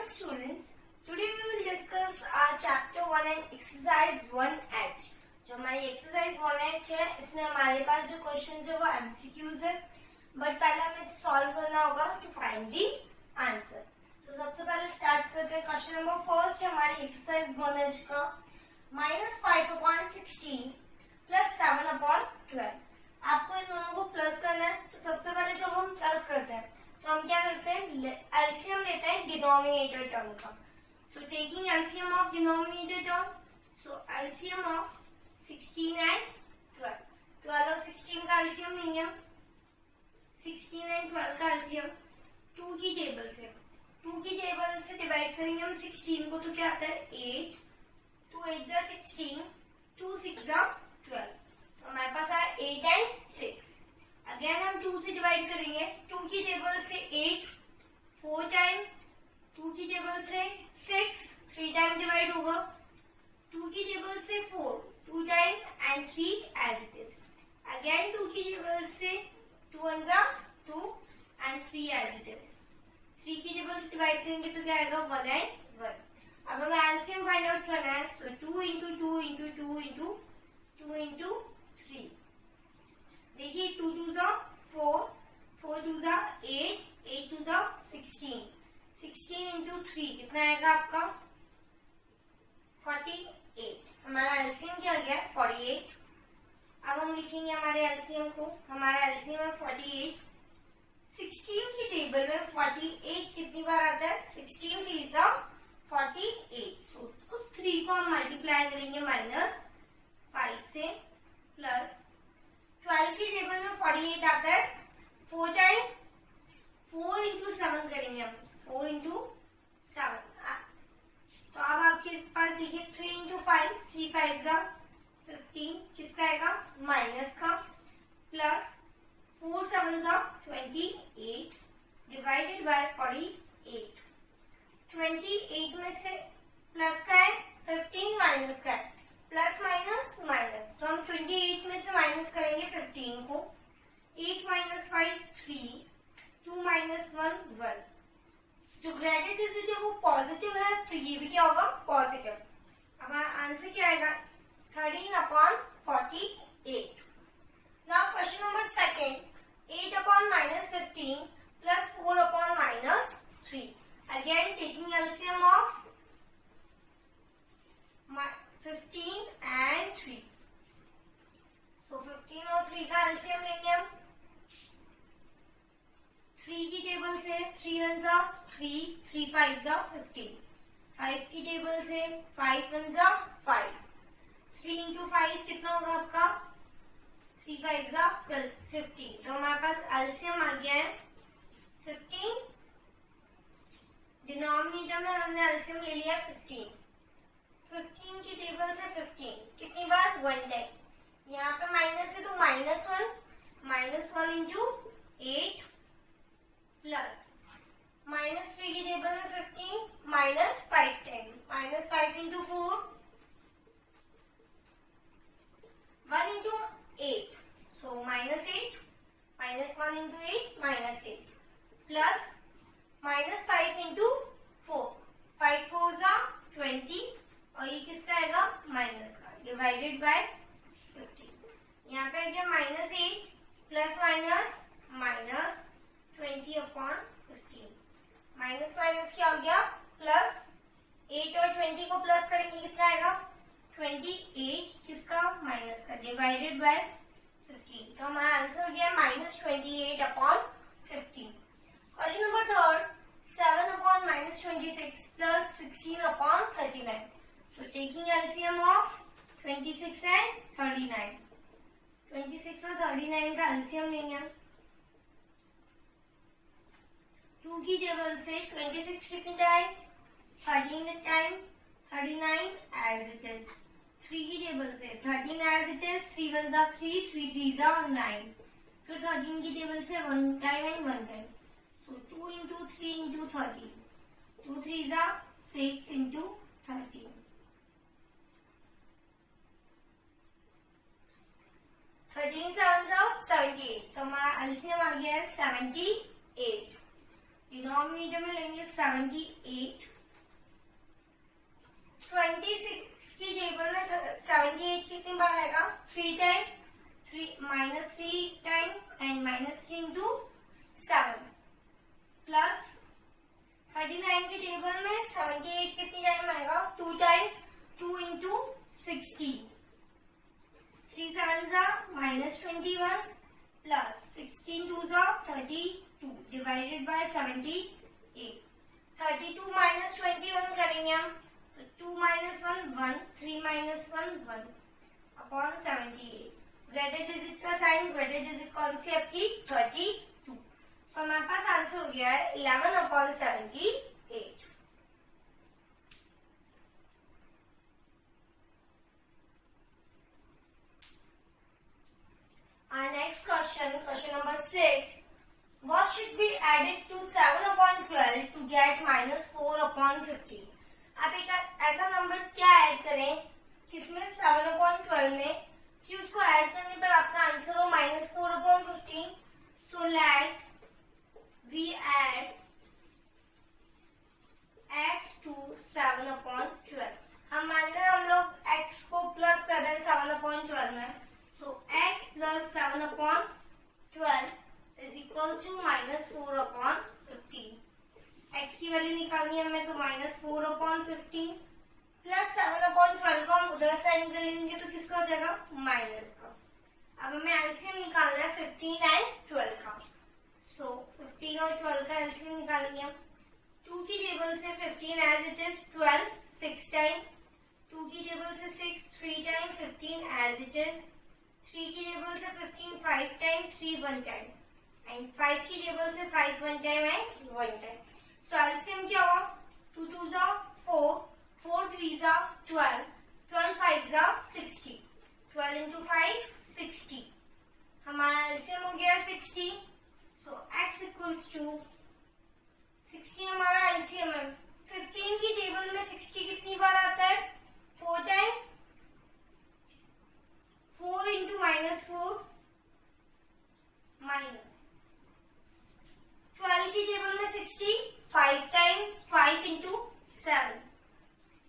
students, today we will discuss our chapter 1 and exercise 1H. जो हमारी exercise 1H है, इसमें हमारे पास जो questions है वो MCQs है, but पहले हमें इसे solve करना होगा to find the answer. So सबसे पहले start करते हैं. Question number first है हमारी exercise 1H का -5/16 plus 7/12. आपको इन दोनों को प्लस करना है. तो सबसे पहले जब हम प्लस करते हैं तो हम क्या करते हैं, एलसीएम लेते हैं डिनोमिनेटर टर्म का. So taking LCM of denominator term, so LCM of 16 and 12. 12 और 16 का एलसीएम लेंगे हम. 16 एंड 12 का एलसीएम 2 की टेबल से डिवाइड करेंगे हम 16 को. तो क्या आता है 8, 2 8 जा 16, 2 6 जा 12. तो हमारे पास आया 8 एंड 6. अगेन हम 2 से डिवाइड करेंगे. 2 की टेबल से 8 4 टाइम, 2 की टेबल से 6 3 टाइम डिवाइड होगा. 2 की टेबल से 4 2 time and 3 as it is. Again 2 की टेबल से 2 1 जा 2 एंड 3 एज इट इज. 3 की टेबल से डिवाइड करेंगे तो क्या आएगा 1 एंड 1. अब हमें एलसीएम फाइंड आउट करना है. सो 2 इंटू 2 इंटू 2 इंटू 2 इंटू 3. देखिए 2 2 जा 4, 4 2 जा 8, 8 2 जा 16. 16 इंटू 3 कितना आएगा आपका 48. हमारा एलसीएम क्या गया 48. अब हम लिखेंगे हमारे एलसीएम को. हमारा एलसीएम है 48. 16 की टेबल में 48 कितनी बार आता है 16 3 जा 48. सो उस 3 को हम मल्टीप्लाई करेंगे -5 से. प्लस 12 की टेबल में 48 आता है 4 टाइम. 4 इंटू 7 करेंगे हम. 4 इंटू 7. तो अब आपके पास देखिए 3 इंटू 5, 3 5 जा 15. किसका आएगा माइनस का. प्लस 4 7 जा 28 डिवाइडेड बाय 48. 28 में से प्लस का है 15 माइनस का है. Plus minus minus. तो हम 28 में से माइनस करेंगे 15 को. 8 माइनस 5 3, 2 माइनस 1 1. जो ग्रेटेड डिजिट है वो पॉजिटिव है तो ये भी क्या होगा पॉजिटिव. हमारा आंसर क्या आएगा 13/48. Now question number second 8/-15 plus 4/-3. Again taking LCM of 15 and 3. So 15 और 3 का एलसीएम लेंगे हम. 3 की टेबल से 3 1 जा 3, 3 5 जा 15. 5 की टेबल से 5 1 जा 5. 3 इंटू 5 कितना होगा आपका 3 5 जा 15. तो हमारे पास एलसीएम आ गया है 15. डिनोमिनेटर में हमने एलसीएम ले लिया 15. 15 की टेबल से 15 कितनी बार 1 टाइम. यहाँ पे माइनस है तो -1 इंटू 8 प्लस -3 की टेबल में 15 -5 टाइम. -5 into 4 1 into 8. सो -8 -1 इंटू 8 -8 प्लस -5 इंटू 4. 5 4 जा 20 और ये किसका आएगा माइनस का डिवाइडेड बाय 15. यहाँ पे आ गया -8 plus minus minus 20/15. Minus minus क्या हो गया प्लस. 8 और 20 को प्लस करेंगे कितना आएगा 28. किसका माइनस का डिवाइडेड बाय 15. तो हमारा आंसर हो गया -28/15. Question number third 7/-26 plus 16/39. So taking LCM of 26 and 39. 26 और 39 का LCM लेंगे हम. 2 की टेबल से 26 कितनी time 13 time. 39 as it is. 3 की टेबल से 13 as it is. 3 1 जा 3, 3 3 जा 9. फिर 13 की टेबल से 1 time and 1 time. So 2 into 3 into 13. 2 3 जा 6 into 13. 13 7 जा 78. तो हमारा एलसीएम आ गया है 78. डिनोमिनेटर में लेंगे 78 26 की टेबल में 78 कितनी बार आएगा? 3 time, 3 time and -3 into 7 plus 39 की टेबल में 78 कितनी टाइम आएगा? 2 time, 2 into 60, 3 7 -21 plus 16 2 32 divided by 78। 32 minus 21 करेंगे हम, तो 2 - 1 1, 3 - 1 1 अपॉन 78। ग्रेटर डिजिट का साइन, ग्रेटर डिजिट कौन सी आपकी? 32। सो हमारे पास आंसर हो गया है 11/78। Our next question number 6. What should be added to 7/12 to get -4/15? आप एक ऐसा नंबर क्या ऐड करें किसमें 7/12 में कि उसको ऐड करने पर आपका आंसर हो -4/15? So let we add x to 7/12. हम मान रहे हैं हम लोग x को प्लस कर रहे हैं 7/12 में, so x plus 7/12 is equals to -4/15. x की वैल्यू निकालनी है हमें, तो -4/15 प्लस 7/12 को हम उधर साइन कर लेंगे तो किसका हो जाएगा? माइनस का। अब हमें एलसीएम निकालना है 15 एंड 12 का, सो 15 और 12 का एलसीएम निकालेंगे हम। 2 की टेबल से 15 एज इट इज 12 6 टाइम, 2 की टेबल से 6 3 टाइम 15 एज इट इज, 3 की टेबल से 15 5 टाइम, 3 1 टाइम एंड 5 की टेबल से 5 1 time and 1 time. So LCM क्या हुआ? 2 2 4, 4 3 12, 12 5 60, 12 into 5 60। हमारा एलसीएम हो गया 60। सो x इक्वल्स टू 60 हमारा एलसीएम है। 15 की टेबल में 60 कितनी बार आता है? 4 टाइम, 4 इंटू -4 माइनस। 12 की टेबल में 60 5 टाइम, 5 इंटू 7।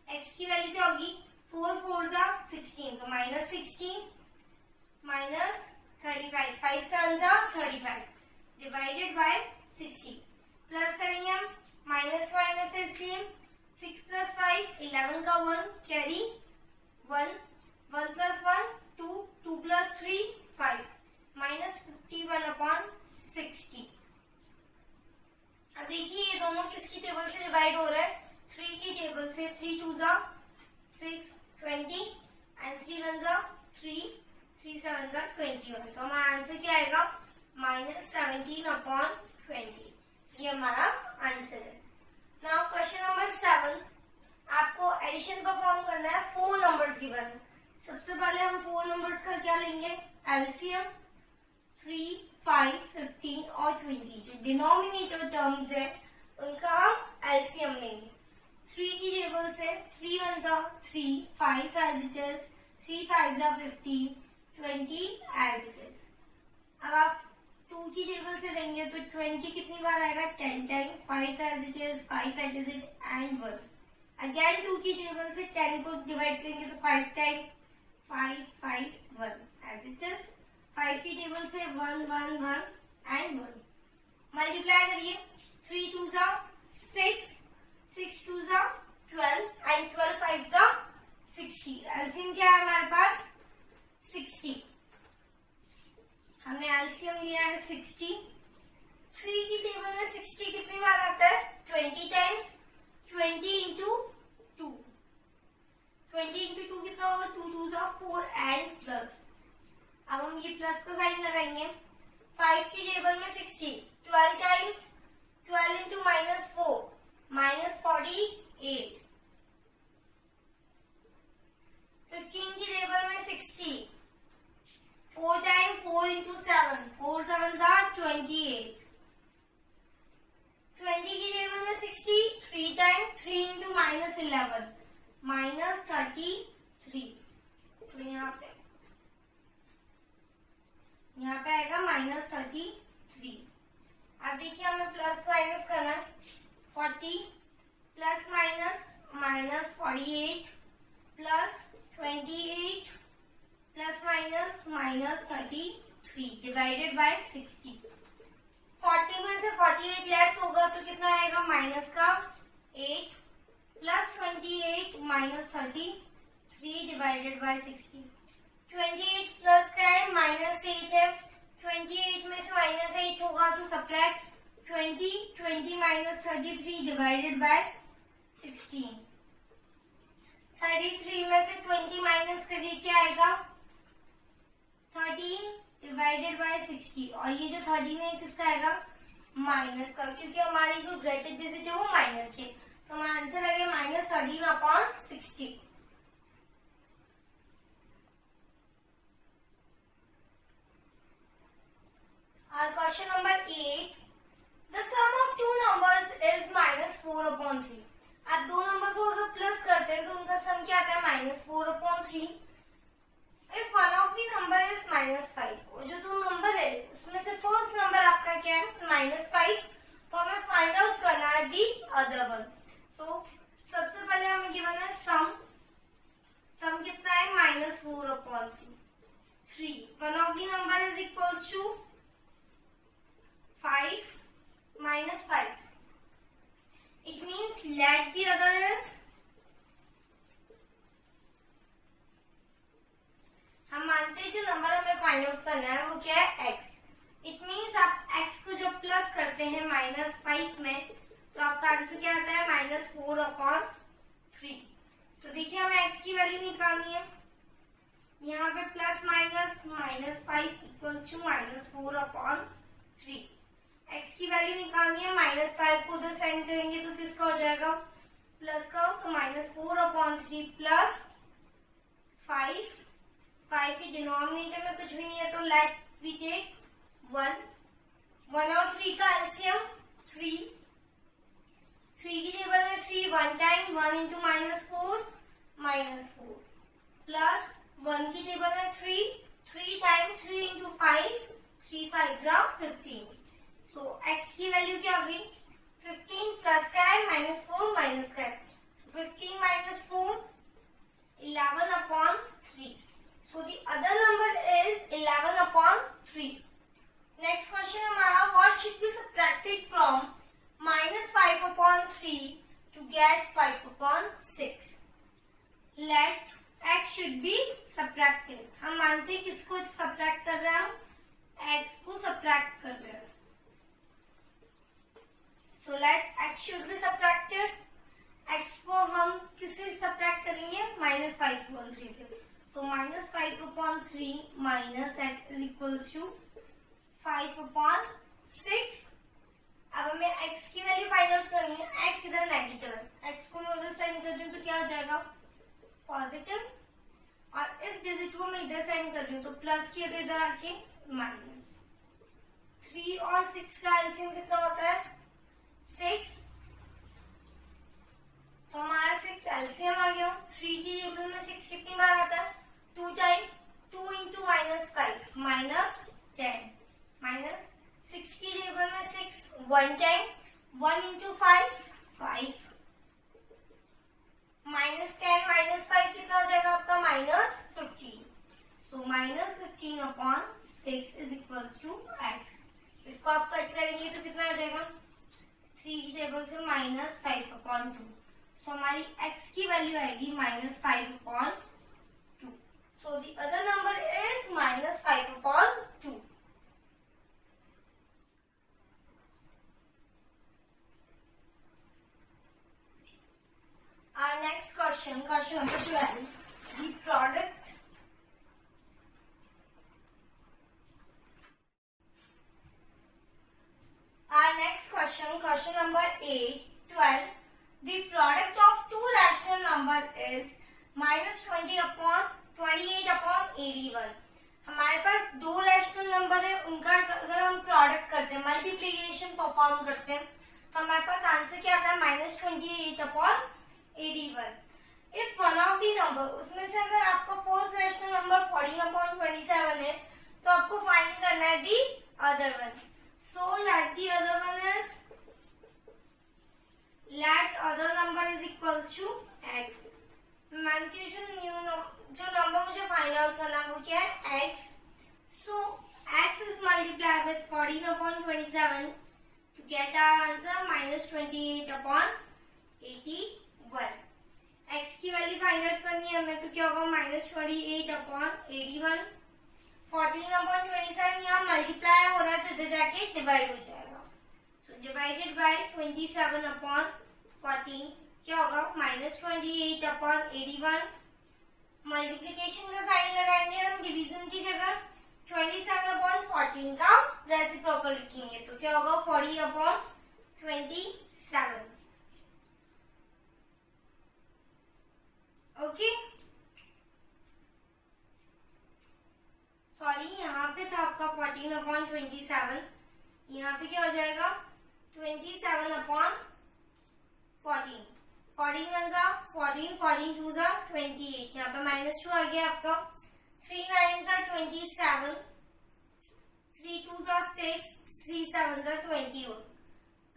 x की वैल्यू क्या होगी? 4 4 16, तो -16 माइनस 35, 5 7 35 डिवाइडेड बाय 60। प्लस करेंगे हम, माइनस माइनस एलसीएम 6 + 5 11 का 1 कैरी 1 1 + 1 2 2 + 3 5 -51/60। अब देखिए ये दोनों किसकी टेबल से डिवाइड हो रहा है? 3 की टेबल से। 3 2 6 20 एंड 3 1 3 3 7 21। तो हमारा आंसर क्या आएगा? -17/20। ये हमारा आंसर है। नाउ क्वेश्चन नंबर 7, आपको एडिशन परफॉर्म करना है। 4 नंबर्स गिवन है। सबसे पहले हम 4 नंबर्स का क्या लेंगे? एलसीएम 3 5 15 और 20। जो डिनोमिनेटर टर्म्स है उनका हम एलसीएम लेंगे। 3 की टेबल से 3 1 3 5 as it is, 3 5 15 20 as it is. अब आप 2 की टेबल से लेंगे तो 20 कितनी बार आएगा? 10 time, 5 as it is, 5 as it and 1। Again 2 की टेबल से 10 को डिवाइड करेंगे तो 5 टाइम, 5 5 1 एज इट इज। 5 की टेबल से 1 1 1 एंड 1। मल्टीप्लाई करिए, 3 2 6, 6 2 12 एंड 12 5 60। एलसीएम क्या है हमारे पास? 60। हमने एलसीएम लिया है 60। 3 की टेबल में 60 कितनी बार आता है? 20 टाइम्स, 20 इंटू 2। 20 इंटू 2 कितना होगा? 2 2 4 एंड प्लस। अब हम ये प्लस का साइन लगाएंगे। 5 की टेबल में 60 12 टाइम्स, 12 इंटू -4 -48। 15 की टेबल में 60 4 टाइम, 4 इंटू 7 4 7 28। 20 की टेबल में 60 3 टाइम, 3 इंटू -11 -33। तो यहाँ पे आएगा -33। अब देखिए हमें प्लस माइनस करना है। 40 plus minus minus 48 plus 28 plus minus 33 divided by 60. 40 में से 48 लेस होगा तो कितना आएगा माइनस का 8 plus 28 minus 33 divided by 60. 28 plus का है माइनस 8 है. 28 में से माइनस 8 होगा तो सब्ट्रैक्ट 20 माइनस 33 डिवाइडेड बाय 16. 33 में से 20 माइनस करिए क्या आएगा 13 डिवाइडेड बाय 60. और ये जो 13 है किसका आएगा माइनस का, क्योंकि हमारी जो ब्रैकेट डिजिट है वो माइनस के. तो हमारा आंसर आ गया माइनस 13/60. और question number 8. The sum of two numbers is -4/3. आप दो नंबर को अगर प्लस करते हैं तो उनका सम क्या आता है -4/3. If one of the number is -5, और जो दो नंबर है उसमें से फर्स्ट नंबर आपका क्या है -5, तो हमें फाइंड आउट करना है दी अदर वन. सो सबसे पहले हमें गिवन है सम कितना है -4/3. One of the number is equals to 5 -5. It means let the other is, हम मानते हैं जो नंबर हमें फाइंड आउट करना है वो क्या है x. इट मीन्स आप x को जब प्लस करते हैं -5 में तो आपका आंसर क्या आता है -4/3. तो देखिए हमें x की वैल्यू निकालनी है. यहाँ पे plus minus -5 equals to -4/3. x की वैल्यू निकालनी है. -5 को उधर सेंड करेंगे तो किसका हो जाएगा प्लस का, तो -4/3 प्लस 5 के डिनोमिनेटर में कुछ भी नहीं है तो लेट वी टेक 1 और 3 का एलसीएम 3 की टेबल में 3 1 टाइम 1 इंटू -4 प्लस 1 की टेबल में 3 टाइम 3 इंटू 5 3 5 जा 15. सो x की वैल्यू क्या होगी 15 प्लस का है -4 माइनस का है 15 - 4 11/3. So the other number is 11/3. Next question हमारा what should be subtracted from -5/3 to get 5/6. Let x should be subtracted. हम मानते हैं किसको सब्ट्रैक्ट कर रहे हैं हम x को सब्ट्रैक्ट कर रहे हैं. So let x should be subtracted. x को हम किससे सब्ट्रैक्ट करेंगे -5/3 से. So -5/3 minus x is equals to 5/6. अब हमें x की वैल्यू फाइंड आउट करनी है. x इधर नेगेटिव है, x को मैं उधर साइन कर दूं तो क्या हो जाएगा पॉजिटिव, और इस डिजिट को मैं इधर साइन कर दूं तो प्लस किया तो इधर आके माइनस. 3 और 6 का एलसीएम कितना होता है 6. तो हमारा 6 एलसीएम आ गया. 3 की टेबल में 6 कितनी बार आता है 2 टाइम 2 इंटू -5 -10 माइनस 6 की टेबल में 6 1 टाइम 1 इंटू 5 -10 -5 कितना हो जाएगा आपका -15. सो -15/6 इज इक्वल्स टू x. इसको आप कट करेंगे तो कितना आ जाएगा 3 की टेबल से -5/2. सो हमारी x की वैल्यू आएगी -5/2. So the other number is -5/2. Our next question number 12. The product Our next question number 12. The product of two rational number is -20/28/81. हमारे पास दो रैशनल नंबर है, उनका अगर हम प्रोडक्ट करते हैं मल्टीप्लीकेशन परफॉर्म करते हैं तो हमारे पास आंसर क्या आता है -28/81. If one of the number, उसमें से अगर आपका फोर्थ रैशनल नंबर 14/27 है तो आपको फाइंड करना है the other one. So let the other one is, let other number number is equals to x. मानती हूँ जो नंबर मुझे फाइंड आउट करना वो क्या है, x. So x is multiply with 14/27 to get our answer -28/81। x की value find out करनी है हमें, तो क्या होगा -28/81। 14/27 यहाँ मल्टीप्लाई हो रहा है तो इधर जाके डिवाइड हो जाएगा। सो डिवाइडेड बाय 27/14 क्या होगा -28/81। मल्टीप्लीकेशन का साइन लगाएंगे हम डिवीजन की जगह, 27/14 का रेसिप्रोकल लिखेंगे तो क्या होगा 40/27। ओके, सॉरी यहाँ पे था आपका 14/27, यहाँ पे क्या हो जाएगा 27/14। 14 1 जा 14, 14 2 जा 28, यहाँ पे -2 आ गया आपका। 3 9 जा 27, 3 2 जा 6, 3 7 जा 21,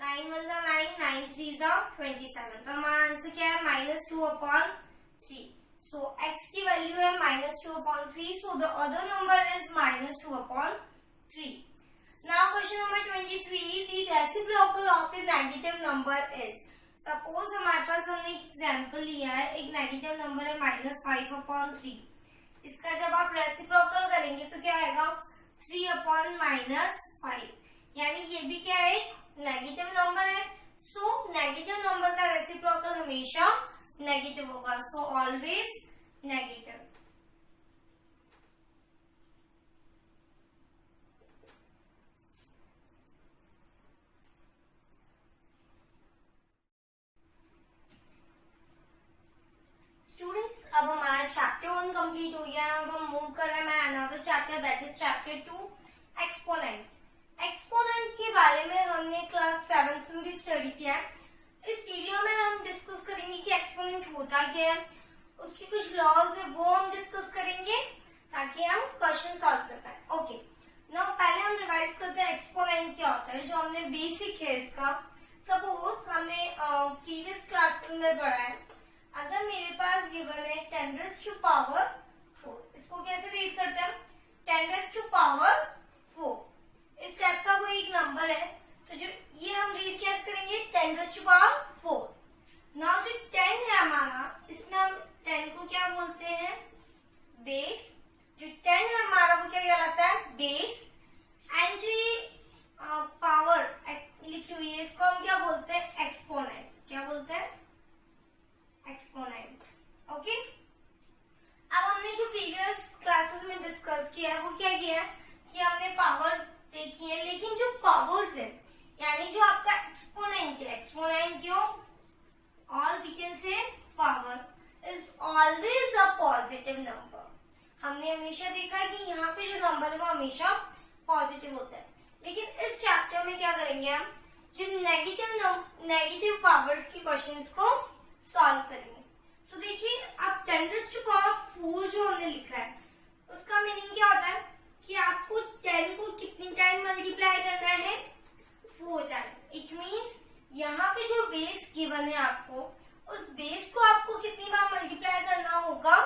9 1 जा 9, 9 3 जा 27। तो हमारा आंसर क्या है -2/3। सो x की वैल्यू है -2/3। So the other number is -2/3। Now question number 23, the reciprocal of A negative number is. Suppose हमारे पास हमने एक एग्जांपल लिया है, एक नेगेटिव नंबर है -5/3। इसका जब आप रेसिप्रोकल करेंगे तो क्या आएगा 3/-5, यानी ये भी क्या है नेगेटिव नंबर है। सो नेगेटिव नंबर का रेसिप्रोकल हमेशा नेगेटिव होगा, सो ऑलवेज नेगेटिव। स्टूडेंट्स, अब हमारा चैप्टर 1 कंप्लीट हो गया है। अब हम मूव कर रहे हैं another chapter, that is chapter 2 exponent. Exponent के बारे में हमने क्लास 7 में भी स्टडी किया है। इस वीडियो में हम डिस्कस करेंगे कि एक्सपोनेंट होता क्या है, उसकी कुछ लॉज है वो हम डिस्कस करेंगे ताकि हम क्वेश्चन सॉल्व कर पाए। ओके, नाउ पहले हम रिवाइज करते हैं एक्सपोनेंट क्या होता है, जो हमने बेसिक है इसका। सपोज हमने प्रीवियस क्लासेस में पढ़ा है, अगर मेरे पास गिवन है 10⁴, इसको कैसे रीड करते हैं 10⁴। इस टाइप का कोई एक नंबर है तो जो ये हम रीड कैसे करेंगे 10⁴। नाउ जो 10 है हमारा, इसमें हम 10 को क्या बोलते हैं बेस। जो 10 है हमारा वो क्या कहलाता है बेस। एंड जो ये पावर लिखी हुई है इसको हम क्या बोलते हैं एक्सपोनेंट। क्या बोलते हैं एक्सपोनेंट। ओके, अब हमने जो प्रीवियस क्लासेस में डिस्कस किया है वो क्या किया है कि हमने पावर्स देखी है, लेकिन जो पावर्स है यानी जो आपका एक्सपोनेंट है, एक्सपोनेंट क्यों और we can say power is always a positive number. हमने हमेशा देखा है कि यहाँ पे जो नंबर है वो हमेशा पॉजिटिव होता है। लेकिन इस चैप्टर में क्या करेंगे हम, जो नेगेटिव पावर्स की क्वेश्चंस को सॉल्व करेंगे। सो देखिए, अब 10⁴ जो हमने लिखा है उसका मीनिंग क्या होता है कि आपको 10 को कितनी टाइम मल्टीप्लाई करना है 4 टाइम। इट मीन्स यहाँ पे जो बेस गिवन है आपको, उस बेस को आपको कितनी बार मल्टीप्लाई करना होगा,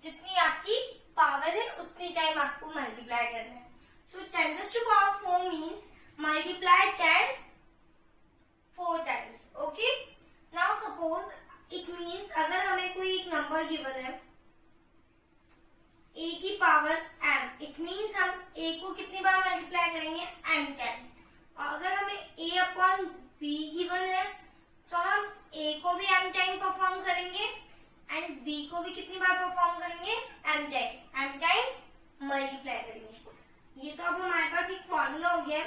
जितनी आपकी पावर है उतनी टाइम आपको मल्टीप्लाई करना है। सो 10⁴ means multiply 10 4 times. Okay, now suppose it means अगर हमें कोई एक नंबर गिवन है a की पावर m, इट मीन्स हम a को कितनी बार मल्टीप्लाई करेंगे m टाइम। और अगर हमें a/b गिवन है तो हम a को भी m टाइम परफॉर्म करेंगे एंड b को भी कितनी बार परफॉर्म करेंगे m टाइम मल्टीप्लाई करेंगे। ये तो अब हमारे पास एक फॉर्मूला हो गया है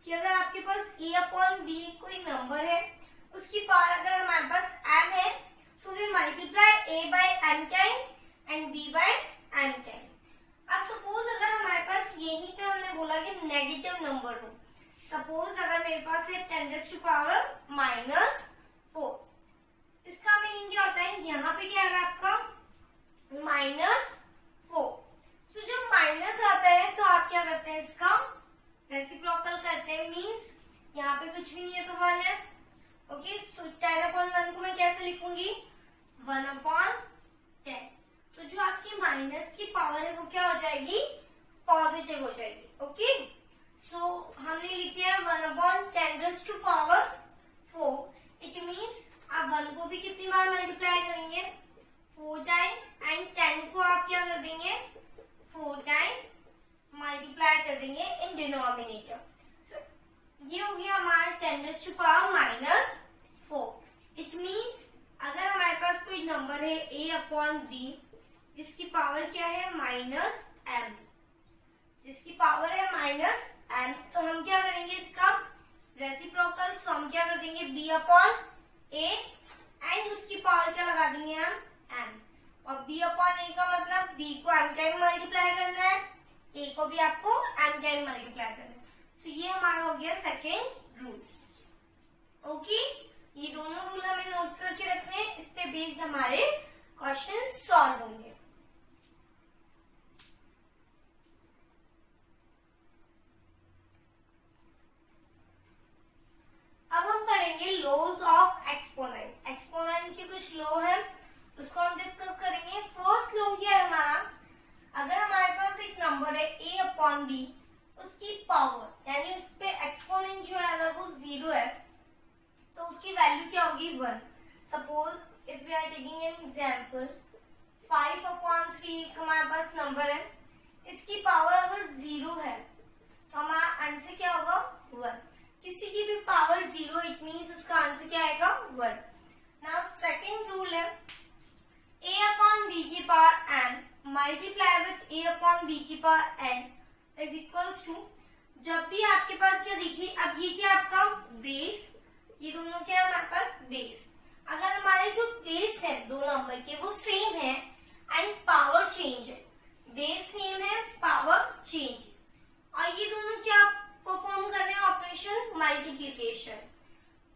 कि अगर आपके पास a/b कोई नंबर है, उसकी पावर अगर हमारे पास m है, so we multiply a/m time and b/m time. अब सपोज अगर हमारे पास यहीं पे हमने बोला कि नेगेटिव नंबर हो, सपोज अगर मेरे पास है 10⁻⁻⁴, इसका मीनिंग क्या होता है, यहाँ पे क्या है आपका -4। सो जब माइनस आता है तो आप क्या करते हैं इसका रेसिप्रोकल करते हैं, मीन्स यहाँ पे कुछ भी नहीं है तो 1 है, ओके, सो 10/1 को मैं कैसे लिखूंगी, 1/10। तो जो आपकी माइनस की पावर है वो क्या हो जाएगी, पॉजिटिव हो जाएगी। ओके, सो हमने लिख दिया 1/10⁻⁴। इट मीन्स आप 1 को भी कितनी बार मल्टीप्लाई करेंगे, 4 टाइम, एंड 10 को आप क्या कर देंगे, 4 टाइम मल्टीप्लाई कर देंगे इन डिनोमिनेटर। सो ये हो गया हमारा 10⁻⁻⁴। इट मीन्स अगर हमारे पास कोई नंबर है a/b जिसकी पावर क्या है, -m, जिसकी पावर है -m, तो हम क्या करेंगे इसका रेसिप्रोकल, सो हम क्या कर देंगे b/a, एंड उसकी पावर क्या लगा देंगे हम, m, और b/a का मतलब b को m टाइम मल्टीप्लाई करना है, a को भी आपको m टाइम मल्टीप्लाई करना है। तो ये हमारा हो गया सेकेंड रूल। ओके, ये दोनों रूल हमें नोट करके रखने हैं, इस पे बेस्ड हमारे क्वेश्चन सॉल्व होंगे। अब हम पढ़ेंगे लॉज ऑफ एक्सपोनेंट। एक्सपोनेंट के कुछ लॉ है, उसको हम डिस्कस करेंगे। फर्स्ट लॉ क्या है हमारा, अगर हमारे पास एक नंबर है a/b, उसकी पावर यानी उस पे एक्सपोनेंट जो है अगर वो 0 है तो उसकी वैल्यू क्या होगी, 1। Suppose if we are taking an example, 5/3 हमारे पास नंबर है, इसकी पावर अगर 0 है तो हमारा आंसर क्या होगा, 1। किसी की भी पावर 0, इट मीन्स उसका आंसर क्या आएगा, 1। नाउ सेकेंड रूल है a/b की power m multiply with a/b की power n is equals to, जब भी आपके पास क्या देखिए, अब ये क्या आपका बेस, ये दोनों क्या है हमारे पास बेस, अगर हमारे जो बेस है दो नंबर के वो सेम है एंड पावर चेंज है, बेस सेम है पावर चेंज, और ये दोनों क्या परफॉर्म कर रहे हैं ऑपरेशन मल्टीप्लिकेशन।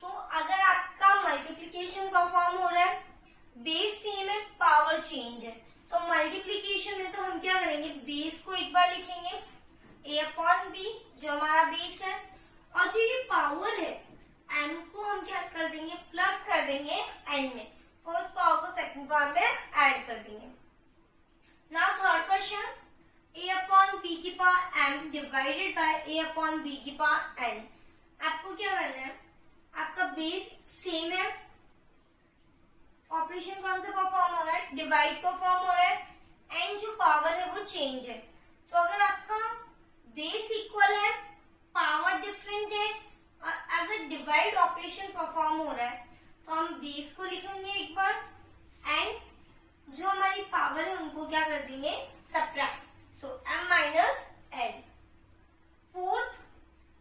तो अगर आपका मल्टीप्लिकेशन परफॉर्म हो रहा है, बेस सेम है पावर चेंज है, तो मल्टीप्लिकेशन में तो हम क्या करेंगे, बेस को एक बार लिखेंगे a/b जो हमारा बेस है, और जो ये पावर है m को हम क्या कर देंगे, प्लस कर देंगे n में, फर्स्ट पावर को सेकंड पावर में ऐड कर देंगे। नाउ थर्ड क्वेश्चन, a/b की power m divided by a/b की पावर n। आपको क्या करना है, आपका बेस सेम है, ऑपरेशन कौन सा परफॉर्म हो रहा है, डिवाइड परफॉर्म हो रहा है, एंड जो पावर है वो चेंज है। तो अगर आपका बेस इक्वल है, पावर डिफरेंट है, और अगर डिवाइड ऑपरेशन परफॉर्म हो रहा है तो हम बेस को लिखेंगे एक बार, एंड जो हमारी पावर है उनको क्या कर देंगे, सबट्रैक्ट, सो m - n। फोर्थ,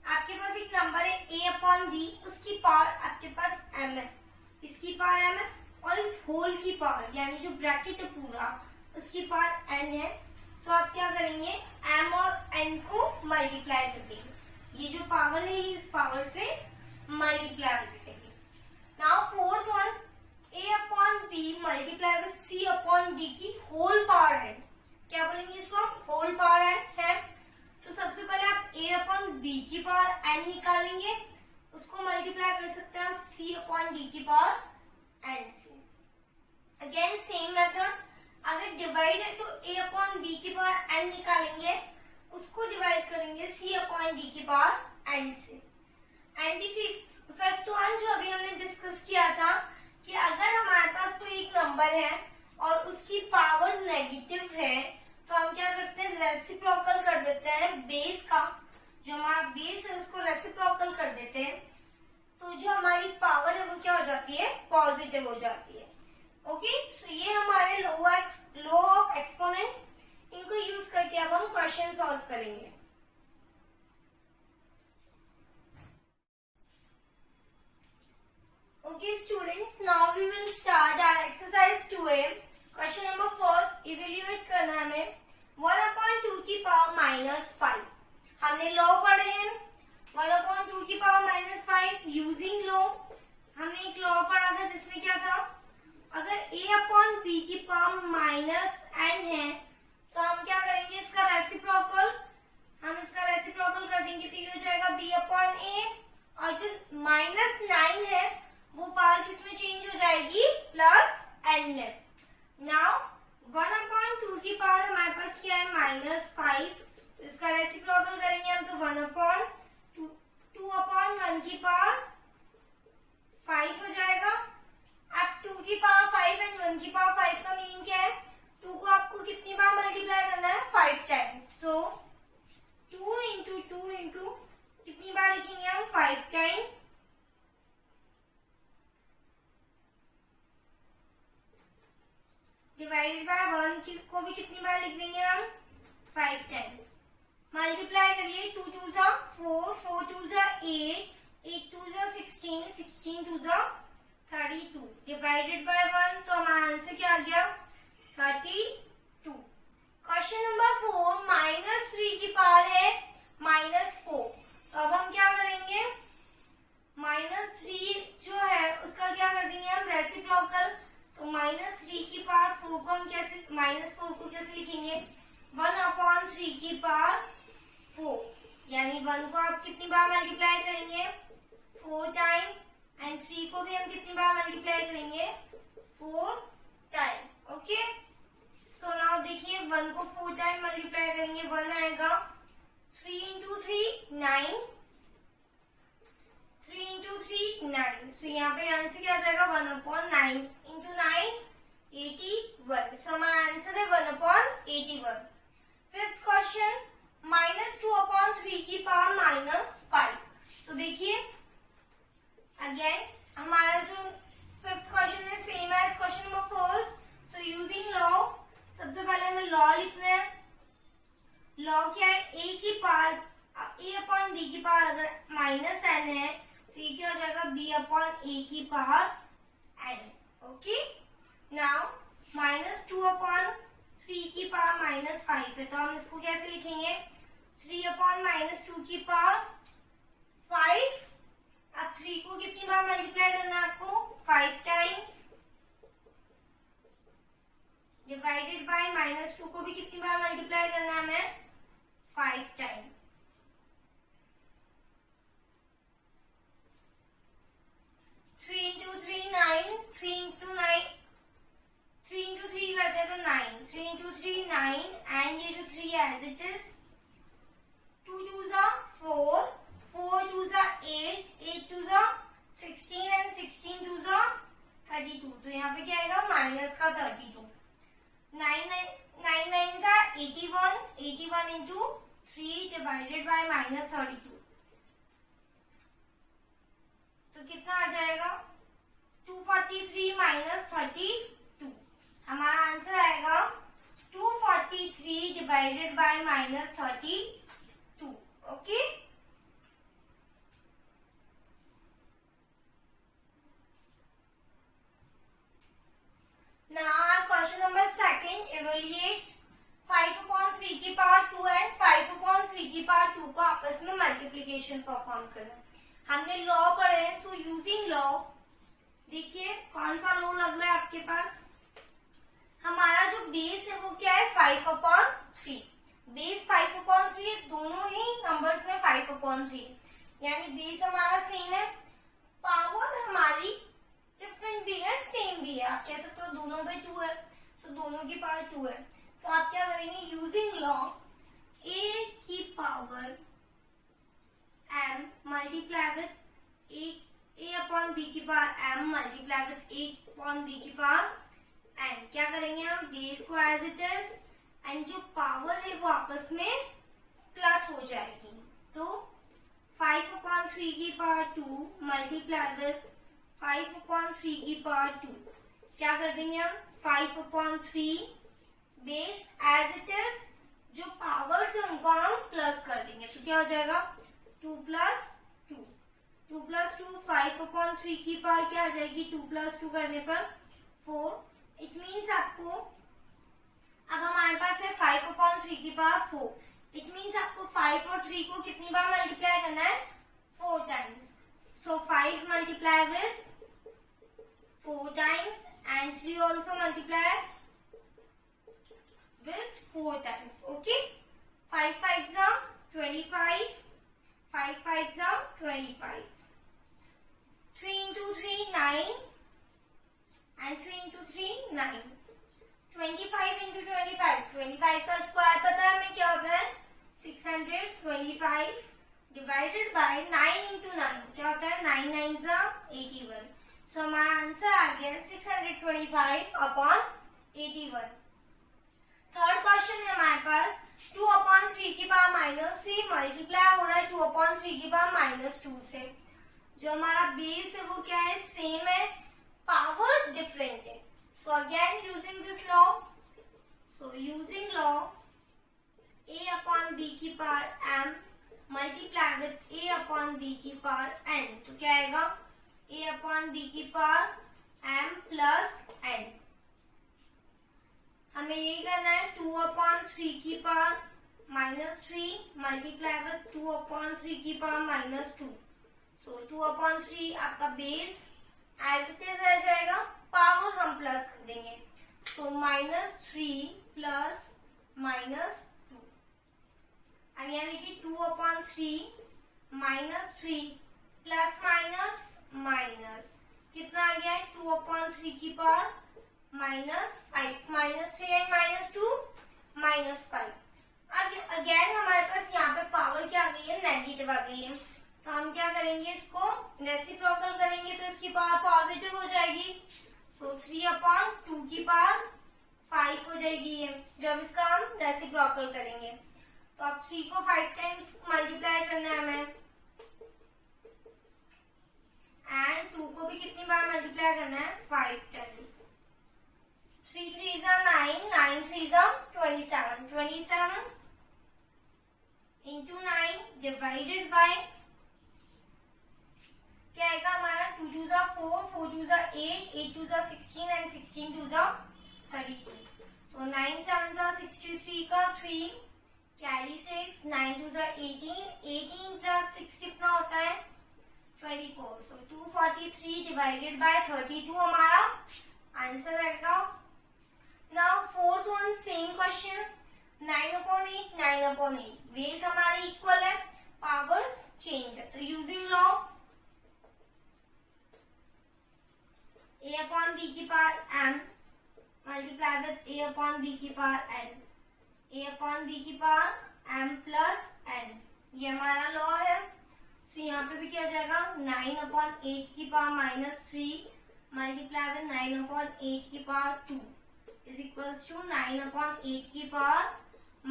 आपके पास एक नंबर है a/b, उसकी पावर आपके पास m है, इसकी पावर m है, और इस होल की पावर यानी जो ब्रैकेट है पूरा उसकी पावर n है, तो आप क्या करेंगे, m और n को मल्टीप्लाई कर देंगे, ये जो पावर है ये इस पावर से मल्टीप्लाई हो जाएगी। Now fourth one, a/b multiply with c/d की होल पावर है, क्या बोलेंगे इसको हम, होल पावर है। तो सबसे पहले आप a/b की पावर n निकालेंगे, उसको मल्टीप्लाई कर सकते हैं आप c/d की पावर n से। अगेन सेम मेथड, अगर डिवाइड है तो a/b की पावर n निकालेंगे, उसको डिवाइड करेंगे c/d की पावर n से। एंड फिफ्थ वन जो अभी हमने डिस्कस किया था कि अगर हमारे पास कोई एक नंबर है और उसकी पावर नेगेटिव है तो हम क्या करते हैं, रेसिप्रोकल कर देते हैं बेस का, जो हमारा बेस है उसको रेसिप्रोकल कर देते हैं, तो जो हमारी पावर है वो क्या हो जाती है, पॉजिटिव हो जाती है। ओके, सो ये हमारे लॉ ऑफ एक्सपोनेंट, इनको यूज करके अब हम क्वेश्चन सॉल्व करेंगे। Okay students, now we will start our exercise 2A. Question number first, evaluate करना है हमें 1/2 की पावर -5। हमने लॉ पढ़े हैं 1/2 की पावर -5 यूजिंग लॉ। हमने एक लॉ पढ़ा था जिसमें क्या था, अगर a/b की पावर -n है तो हम क्या करेंगे, इसका रेसिप्रोकल, हम इसका रेसिप्रोकल कर देंगे तो ये हो जाएगा b/a, और जो -9 है वो पावर किसमें चेंज हो जाएगी, प्लस एन में। नाउ 1/2 की पावर हमारे पास क्या है, -5, तो इसका रेसिप्रोकल करेंगे हम, तो 2/1 की पावर 5 हो जाएगा। अब 2 की पावर 5 एंड 1 की पावर 5 का मीनिंग क्या है, 2 को आपको कितनी बार मल्टीप्लाई करना है, 5 टाइम्स। सो 2 इंटू 2 इंटू कितनी बार लिखेंगे हम, 5 टाइम, डिवाइडेड बाय 1 को भी कितनी बार लिख देंगे हम, 5 टाइम। मल्टीप्लाई करिए, 2 2 जा 4, 4 2 जा 8, 8 2 जा 16, 16 2 जा 32, डिवाइडेड बाय 1, तो हमारा आंसर क्या आ गया, 32। क्वेश्चन नंबर 4, -3 की पावर है -4, तो अब हम क्या करेंगे, -3 जो है उसका क्या कर देंगे हम, रेसिप्रोकल, तो -3 की पावर 4 को हम कैसे, -4 को कैसे लिखेंगे, 1/3 की पावर 4, यानी 1 को आप कितनी बार मल्टीप्लाई करेंगे, 4 टाइम, एंड 3 को भी हम कितनी बार मल्टीप्लाई करेंगे, 4 टाइम। ओके, सो नाउ देखिए 1 को 4 टाइम मल्टीप्लाई करेंगे, 1 आएगा, 3 इंटू 3 9, 3 इंटू 3 9, सो यहाँ पे आंसर क्या आ जाएगा, 1/9 इंटू 9 81, सो हमारा आंसर है 1/81। फिफ्थ क्वेश्चन, -2/3 की पावर -5, तो देखिए अगेन हमारा जो फिफ्थ क्वेश्चन है सेम है question number first. So using law, सबसे पहले हमें लॉ लिखना है। लॉ क्या है, a की पावर a/b की पावर अगर -n है तो ये क्या हो जाएगा, b/a की पावर n। ओके, नाउ -2/3 की पावर -5 है, तो हम इसको कैसे लिखेंगे, 3/-2 की पावर 5। अब 3 को कितनी बार मल्टीप्लाई करना है आपको, 5 टाइम्स, डिवाइडेड बाय -2 को भी कितनी बार मल्टीप्लाई करना है हमें, 5 टाइम। 3 इंटू 3 9, 3 इंटू 9, 3 इंटू 3 करते हैं तो 9, 3 इंटू 3 9, एंड ये जो 3 एज इट इज, 2 2 जा 4, 4 2 जा 8, 8 2 जा 16, एंड 16 2 जा 32, तो यहाँ पे क्या आएगा, माइनस का 32, 9 9 जा 81, 81 इंटू 3 डिवाइडेड बाय -32, तो कितना आ जाएगा, 243 -32, हमारा आंसर आएगा 243 divided by -32। Okay, now question number second, evaluate 5/3 की पावर 2 एंड 5/3 की पावर 2 को आपस में मल्टीप्लीकेशन परफॉर्म करना है। हमने लॉ पढ़े हैं, सो यूजिंग लॉ, देखिए कौन सा लॉ लग रहा है आपके पास, हमारा जो बेस है वो क्या है, 5/3, बेस 5/3 है, दोनों ही नंबर्स में 5/3, यानी बेस हमारा सेम है, पावर हमारी डिफरेंट भी है सेम भी है, आप कह सकते हो दोनों पे 2 है, सो दोनों की पावर 2 है, तो आप क्या करेंगे, यूजिंग लॉ, a की power m multiply with a/b की power m multiply with a/b की पावर n, क्या करेंगे हम, बेस को एज इट इज, एंड जो पावर है वो आपस में प्लस हो जाएगी, तो 5/3 की पावर 2 मल्टीप्लाई विथ 5/3 की पावर 2, क्या कर देंगे हम, 5/3 बेस एज इट इज, जो पावर से उनको हम प्लस कर देंगे, तो क्या हो जाएगा, 2 + 2, 2 + 2 5/3 की पावर क्या आ जाएगी, 2 + 2 करने पर 4, इट मीन्स आपको, अब हमारे पास है 5/3 की पावर 4, इट मीन्स आपको 5 और 3 को कितनी बार मल्टीप्लाई करना है, 4 times, so 5 multiply with 4 times and 3 also multiply with 4 times. Okay, 5 5s are 25, 5 5s are 25, 3 into 3 3 9 and 3 into 3 9. 25 into 25, 25 का स्क्वायर पता है हमें क्या होता है 625 डिवाइडेड बाय 9 into 9 क्या होता है 9 9 जा 81. सो हमारा आंसर आ गया 625 अपॉन 81. थर्ड क्वेश्चन है हमारे पास 2 अपॉन 3 की पावर माइनस 3 मल्टीप्लाई हो रहा है 2 अपॉन 3 की पावर माइनस 2 से. जो हमारा बेस है वो क्या है सेम है, पावर डिफरेंट है. So again using this law, so using law a upon b की power m multiply with a upon b की पावर n, तो क्या आएगा a upon b की पावर m plus n. हमें यही करना है 2 upon 3 की power minus 3 multiply with 2 upon 3 की पावर माइनस 2. सो 2 upon 3 आपका बेस एज इट इज रह जाएगा, पावर हम प्लस कर देंगे. So minus 3 plus minus 2. अब यानी कि 2 upon 3 minus 3 plus minus minus कितना आ गया है 2 अपॉन 3 की power minus 5. Minus 3 and minus 2 minus 5. अब अगेन हमारे पास यहाँ पे पावर क्या आ गई है नेगेटिव आ गई है. तो हम क्या करेंगे इसको रेसिप्रोकल करेंगे तो इसकी पावर पॉजिटिव हो जाएगी. सो 3 अपॉन 2 की पावर 5 हो जाएगी ये जब इसका हम रेसिप्रोकल करेंगे. तो अब 3 को 5 टाइम्स मल्टीप्लाई करना है हमें एंड 2 को भी कितनी बार मल्टीप्लाई करना है 5 टाइम्स. 3 3 जा 9 9 3 जा 27 27 इंटू 9 डिवाइडेड बाय क्या आएगा हमारा 2 2 जा 4 4 2 जा 8 8 2 जा 16 एंड 16 2 जा 32. सो 9 7 जा 63 का 3 कैरी 6 9 2 जा 18 18 प्लस 6 कितना होता है 24. सो 243 डिवाइडेड बाय 32 हमारा आंसर आएगा. Now fourth one same question 9 upon 8 9 upon 8. Base हमारे इक्वल है, पावर्स चेंज है. तो using law a upon b की power m multiply with a upon b की power n. a upon b की power m plus n ये हमारा law है. तो यहाँ पे भी क्या हो जाएगा 9 अपॉन 8 की power minus 3 multiply with 9 upon 8 की power 2 is equals to 9 upon 8 की power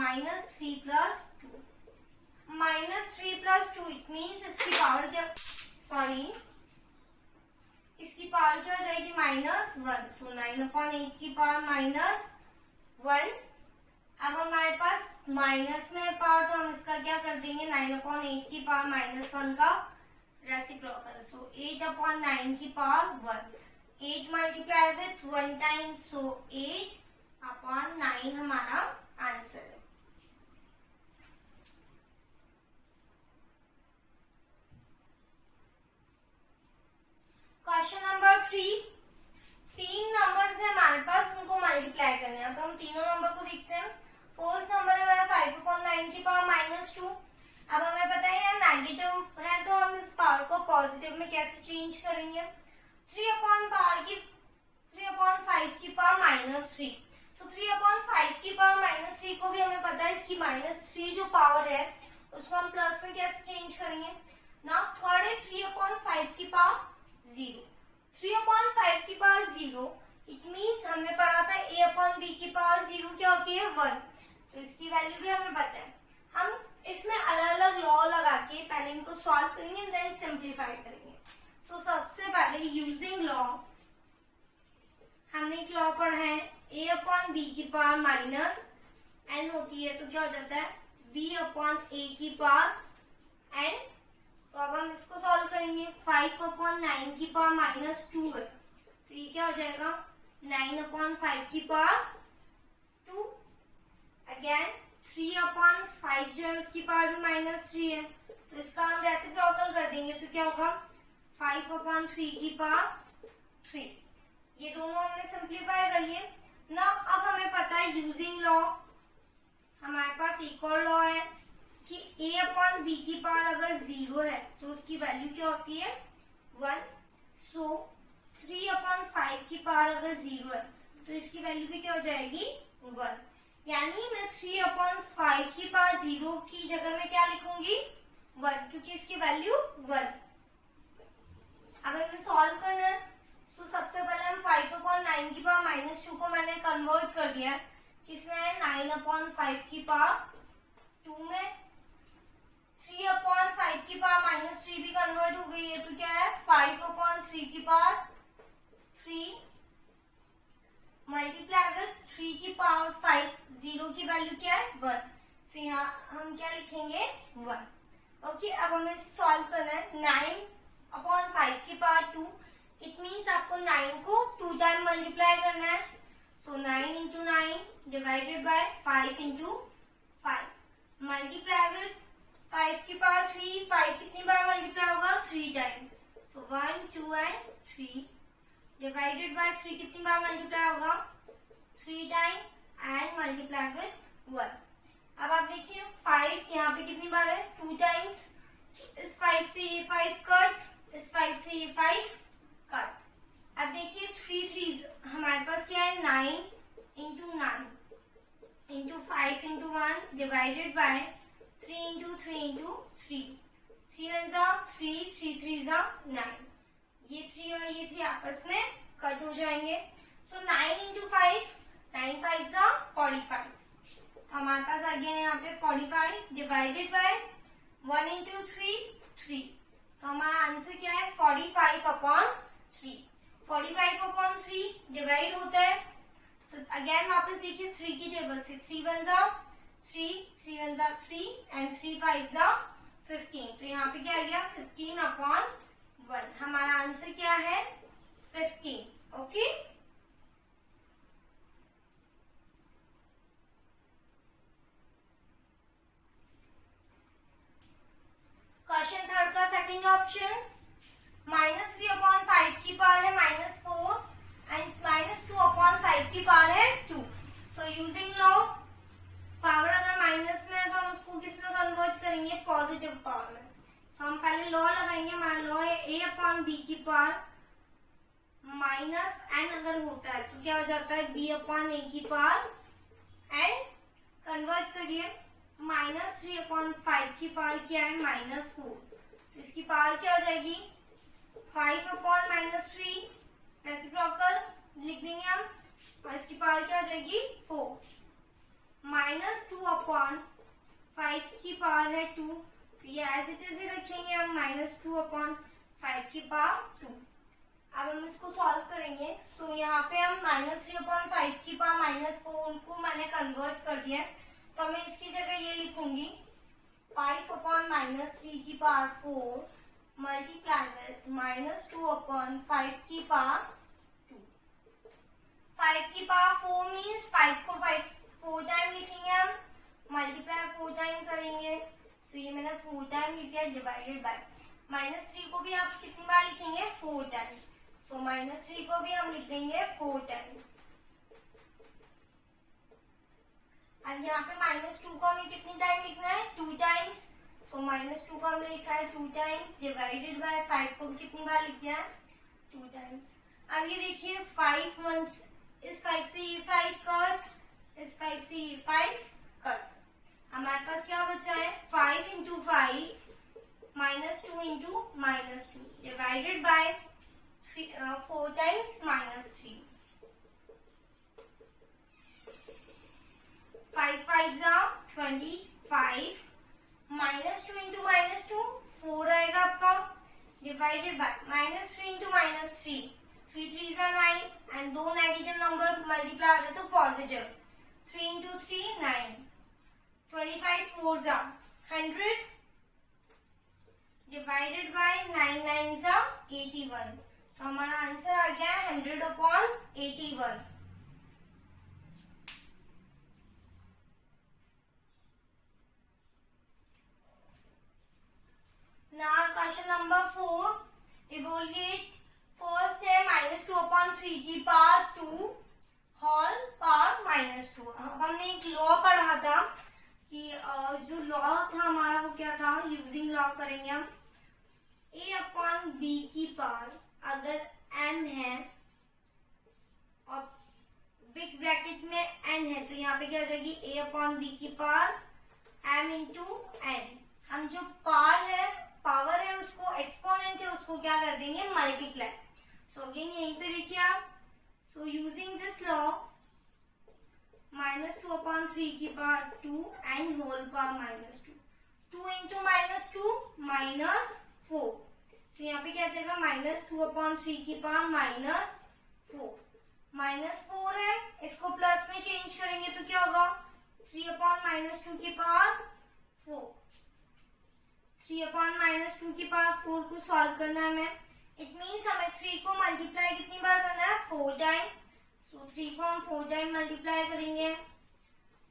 minus 3 plus 2. Minus 3 plus 2 it means इसकी पावर क्या इसकी पावर क्या हो जाएगी माइनस 1. सो 9 अपॉन 8 की पावर माइनस 1. अब हमारे पास माइनस में पावर तो हम इसका क्या कर देंगे 9 अपॉन 8 की पावर माइनस 1 का रेसिप्रोकल. सो 8 अपॉन 9 की power 1. 8 multiply with 1 time. So 8 upon 9 हमारा आंसर है. Question number 3. 3 नंबर्स है हमारे पास, उनको मल्टीप्लाई करना है. अब हम तीनों नंबर को देखते हैं. फर्स्ट नंबर है हमारा 5 अपॉन 9 की पावर माइनस 2. अब हमें पता है यार नेगेटिव है तो हम इस पावर को पॉजिटिव में कैसे चेंज करेंगे. 3 अपॉन 5 की पावर माइनस 3. सो 3 अपॉन 5 की पावर माइनस 3 को भी हमें पता है इसकी माइनस 3 जो पावर है उसको हम प्लस में कैसे चेंज करेंगे. नाउ थर्ड है 3 अपॉन 5 की पावर 0. 3 अपॉन 5 की पावर 0 इट मीन्स हमने पढ़ा था a अपॉन b की पावर 0 क्या होती है 1. तो इसकी वैल्यू भी हमें पता है. हम इसमें अलग अलग लॉ लगा के पहले इनको सॉल्व करेंगे देन सिंप्लीफाई करेंगे. सो सबसे पहले यूजिंग लॉ हमने एक लॉ पढ़ा है a अपॉन b की पावर माइनस n होती है तो क्या हो जाता है b अपॉन a की पावर n. तो अब हम इसको सॉल्व करेंगे. 5 अपॉन 9 की पावर माइनस 2 है तो ये क्या हो जाएगा 9 अपॉन 5 की पावर 2. अगेन 3 अपॉन 5 जो है उसकी पावर भी माइनस 3 है तो इसका हम रेसिप्रोकल कर देंगे तो क्या होगा 5 अपॉन 3 की पावर 3. ये दोनों हमने सिंप्लीफाई कर लिए ना. अब हमें पता है यूजिंग लॉ हमारे पास एक और लॉ है कि a अपॉन b की पावर अगर 0 है तो उसकी वैल्यू क्या होती है 1. सो 3/5 की पावर अगर 0 है तो इसकी वैल्यू भी क्या हो जाएगी 1। यानी मैं 3/5 की पावर 0 की जगह में क्या लिखूंगी 1, क्योंकि इसकी वैल्यू 1। अब हमें सॉल्व करना है। तो सबसे पहले हम 5/9 की पावर -2 को मैंने कन्वर्ट कर दिया किसमें 9/5 की पावर 2 में। 3/5 की पावर -3 भी कन्वर्ट हो गई है तो क्या है 5/3 की पावर 3 मल्टीप्लाई विद 3 की पावर 5। 0 की वैल्यू क्या है 1। तो यहाँ हम क्या लिखेंगे 1। ओके, अब हमें सॉल्व करना है। 9/5 की पावर 2, इट मीन्स आपको 9 को 2 टाइम मल्टीप्लाई करना है। सो 9 into 9 divided by 5 into 5 multiply with 5 की पावर 3। 5 कितनी बार मल्टीप्लाई होगा 3 time. So 1 2 and 3 divided by 3 कितनी बार मल्टीप्लाई होगा 3 टाइम एंड मल्टीप्लाई विद 1। अब आप देखिए 5 यहाँ पे कितनी बार है 2 टाइम्स। इस 5 से ये 5 कट, इस 5 से ये 5 कट। अब देखिए 3 3 हमारे पास क्या है 9 into 9 into 5 into 1 divided by 3 into 3 into 3। 3 1 जा 3, 3 3 जा 9। ये 3 और ये 3 आपस में कट हो जाएंगे। सो 9 into 5, 9 5 जा 45। तो हमारे पास आ गया यहाँ पे 45 डिवाइडेड बाय 1 into 3 3। तो हमारा आंसर क्या है 45/3। 45/3 डिवाइड होता है। सो अगेन वापस देखिए 3 की टेबल से 3 1 जा 3, 3 1 जा 3 एंड 3 5 जा 15। तो यहाँ पे क्या आ गया 15/1। हमारा आंसर क्या है 15। ओके, क्वेश्चन थर्ड का सेकंड ऑप्शन। -3/5 की पावर है -4 एंड -2/5 की पावर है 2। सो यूजिंग लॉ, पावर अगर माइनस में है तो हम उसको किस में कन्वर्ट करेंगे पॉजिटिव पावर में। सो हम पहले लॉ लगाएंगे। हमारा लॉ है a/b की पावर माइनस n अगर होता है तो क्या हो जाता है b/a की पावर एंड कन्वर्ट करिए। -3/5 की पावर क्या है -4। तो इसकी पावर क्या हो जाएगी 5/-3 रेसिप्रोकल लिख देंगे हम और इसकी पावर क्या हो जाएगी 4। -2/5 की पावर है 2 तो ये एज इट इज ही रखेंगे हम -2/5 की पावर 2। अब हम इसको सॉल्व करेंगे। सो यहाँ पे हम -3/5 की पावर -4 को मैंने कन्वर्ट कर दिया तो मैं इसकी जगह ये लिखूंगी 5/-3 की पावर 4 मल्टीप्लाई विथ -2/5 की पावर 2। 5 की पावर 4 मीन्स 5 को 4 टाइम लिखेंगे हम, मल्टीप्लाई 4 टाइम करेंगे। सो ये मैंने 4 टाइम लिख दिया डिवाइडेड बाय -3 को भी आप कितनी बार लिखेंगे 4 टाइम। सो -3 को भी हम लिख देंगे 4 टाइम। अब यहाँ पे -2 को हमें कितनी टाइम लिखना है 2 टाइम्स। सो -2 को हमने लिखा है 2 टाइम्स डिवाइडेड बाय 5 को भी कितनी बार लिख दिया है 2 टाइम्स। अब ये देखिए 5 1 इस 5 से ये 5 कट, इस 5 से ये 5 कट। हमारे पास क्या बचा है 5 into 5 -2 into -2 divided by 4 times -3। 5 5 जा 25 -2 into -2 4 आएगा आपका डिवाइडेड बाय -3 into -3 3 3 जा 9 एंड दो नेगेटिव नंबर मल्टीप्लाई हो रहे तो पॉजिटिव 3 into 3 9 25 4 जा 100 डिवाइडेड बाय 9 9 जा 81। तो हमारा आंसर आ गया 100/81। Now question number 4, evaluate first है -2/3 की पावर 2 होल पावर -2। अब हमने एक लॉ पढ़ा था कि जो लॉ था हमारा वो क्या था, यूजिंग लॉ करेंगे हम a/b की पावर अगर m है अपॉन बी की पावर m इंटू n। हम जो पावर है उसको एक्सपोनेंट है उसको क्या कर देंगे मल्टीप्लाई। सो अगेन यहीं पे देखिए आप, सो यूजिंग दिस लॉ -2/3 की power 2 and whole power -2, 2 into -2 -4। तो यहाँ पे क्या जाएगा -2/3 की पावर -4, -4 है, इसको प्लस में चेंज करेंगे तो क्या होगा 3/-2 की पावर 4। 3/-2 की पावर 4 को सॉल्व करना है हमें। इट मीन्स हमें 3 को मल्टीप्लाई कितनी बार करना है 4 टाइम। सो 3 को हम 4 टाइम मल्टीप्लाई करेंगे,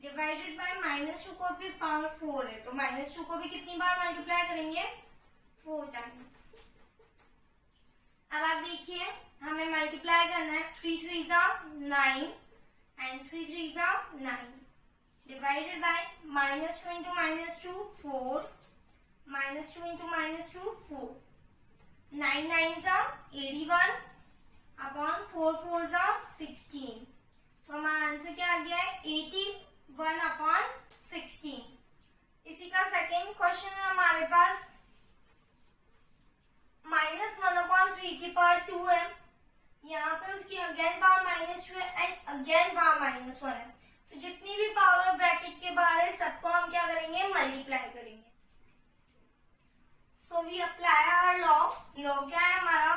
डिवाइडेड बाय -2 को भी पावर 4 है तो -2 को भी कितनी बार मल्टीप्लाई करेंगे 4 टाइम्स। अब आप देखिए हमें मल्टीप्लाई करना है 3 3 9 and 3 3 9, divided by -2 into -2 4, -2 into -2 4, 9 9 81 upon 4 4 16। तो हमारा आंसर क्या आ गया है 81/16। इसी का सेकेंड क्वेश्चन है हमारे पास, -1/3 की पावर 2 है, यहाँ पे उसकी अगेन पावर -2 है एंड अगेन पावर -1 है। तो जितनी भी पावर ब्रैकेट के बाहर है सबको हम क्या करेंगे मल्टीप्लाई करेंगे। So we apply our law क्या है हमारा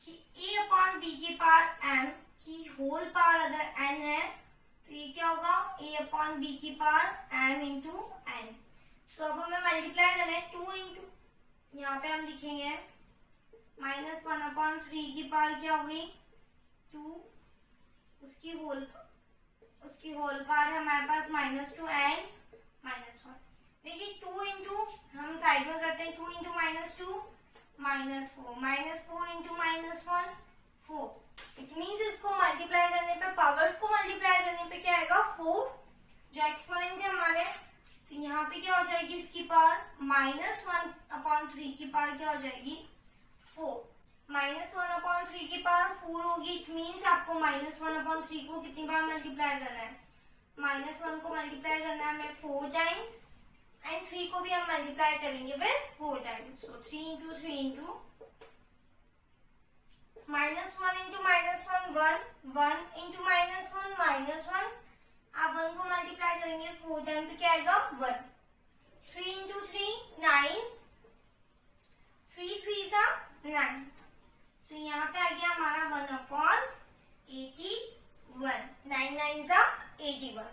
कि a/b की पावर m की होल पावर अगर n है तो ये क्या होगा a/b की power m into n। So अब हमें मल्टीप्लाई करना है 2 इंटू, यहाँ पे हम लिखेंगे -1/3 की पावर क्या हो गई 2, उसकी होल पावर है हमारे पास -2 एंड -1। देखिए 2 इंटू हम साइड में करते हैं, 2 इंटू -2 -4, -4 इंटू -1 4। इट मीन्स इसको मल्टीप्लाई करने पे, पावर्स को मल्टीप्लाई करने पे क्या आएगा 4, जो एक्सपोनेंट है हमारे। तो यहाँ पे क्या हो जाएगी इसकी पावर -1/3 की पावर क्या हो जाएगी 4, -1/3 की पावर 4 होगी। इट मीन्स आपको -1/3 को कितनी बार मल्टीप्लाई करना है, -1 को मल्टीप्लाई करना है हमें 4 टाइम्स एंड 3 को भी हम मल्टीप्लाई करेंगे with 4 times. So 3 into -1 into -1 into -1 1 into -1 आप 1 को मल्टीप्लाई करेंगे 4 टाइम तो क्या आएगा 1। 3 इंटू 3 9, 3 3 9। तो यहाँ पे आ गया हमारा 1/81, 9 9 81।